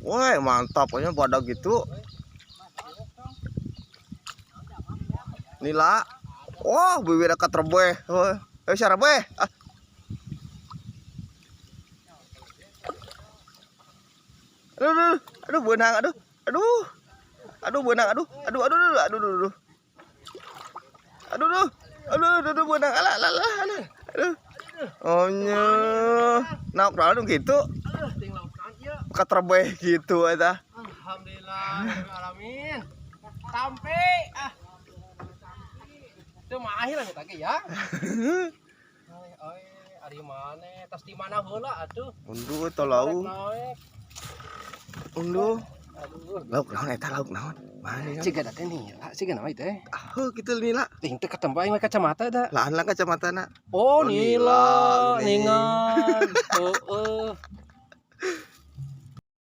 Wah, mantap aja pada gitu. Nila. Wah, bibir dekat rebeh. Siapa rebeh? Aduh, benang, aduh, benang, aduh, benang, aduh. Oh nya, nak dong gitu. Dekat rebeh gitu, eta. Alhamdulillah, sampai itu mah akhirnya kita ya. Ari mana? Tas di mana heula atuh? Unduh tolong. Unduh. Lauk naon eta lauk naon? Mana? Ciga teh nih, ciga nama itu teh. Kitu nila. Ting teu ketemu aing kacamata da. Lahan lah kacamatana. Oh, nila, ningan. Heeh.